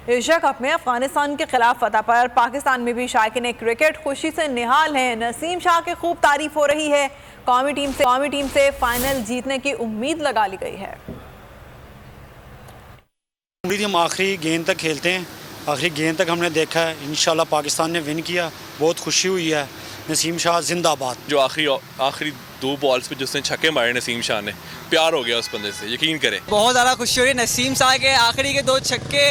Asia cup में अफगानिस्तान के खिलाफ फतह पर पाकिस्तान में भी शायकीन क्रिकेट खुशी से निहाल हैं। नसीम शाह की खूब तारीफ हो रही है। कौमी टीम से फाइनल जीतने की उम्मीद लगा ली गई है। हम आखिरी गेंद तक खेलते हैं, आखिरी गेंद तक हमने देखा है। इंशाल्लाह पाकिस्तान ने विन किया, बहुत खुशी हुई है। नसीम शाह जिंदाबाद। जो आखिरी 2 बॉल्स पे जिसने छक्के मारे नसीम शाह ने, प्यार हो गया उस बंदे से, यकीन करें। बहुत ज़्यादा खुशी हो रही है। नसीम शाह के आखिरी के 2 छक्के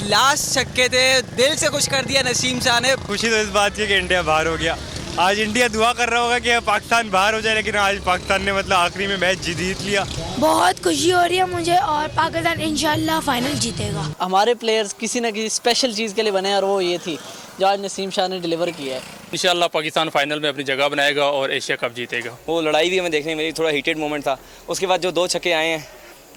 लास्ट छक्के थे, दिल से खुश कर दिया नसीम शाह ने। खुशी तो इस बात की कि इंडिया बाहर हो गया। आज इंडिया दुआ कर रहा होगा कि पाकिस्तान बाहर हो जाए, लेकिन आज पाकिस्तान ने मतलब आखिरी में मैच जीत लिया। बहुत खुशी हो रही है मुझे और पाकिस्तान इंशाल्लाह फाइनल जीतेगा। हमारे प्लेयर्स किसी न किसी स्पेशल चीज़ के लिए बने और वो ये थी जो आज नसीम शाह ने डिलीवर किया है। इंशाल्लाह पाकिस्तान फाइनल में अपनी जगह बनाएगा और एशिया कप जीतेगा। वो लड़ाई भी हमें देखने में थोड़ा हीटेड मोमेंट था। उसके बाद जो 2 छक्के आए हैं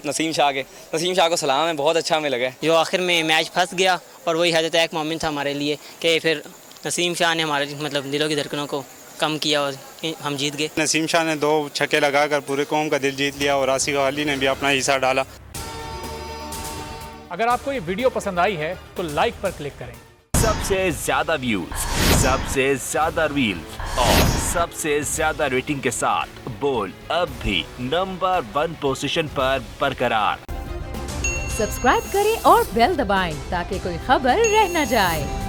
नसीम शाह को सलाम है, बहुत अच्छा हमें लगा। जो आखिर में मैच फंस गया और वही हद एक मोमेंट था हमारे लिए कि फिर नसीम शाह ने हमारे मतलब दिलों की धड़कनों को कम किया और हम जीत गए। नसीम शाह ने 2 छक्के लगाकर पूरे कौम का दिल जीत लिया और आसिफ अली ने भी अपना हिस्सा डाला। अगर आपको ये वीडियो पसंद आई है तो लाइक पर क्लिक करें। सबसे ज्यादा व्यूज, सबसे ज्यादा रील्स और सबसे ज्यादा रेटिंग के साथ बोल अब भी नंबर 1 पोजीशन पर बरकरार। सब्सक्राइब करें और बेल दबाएं ताकि कोई खबर रह न जाए।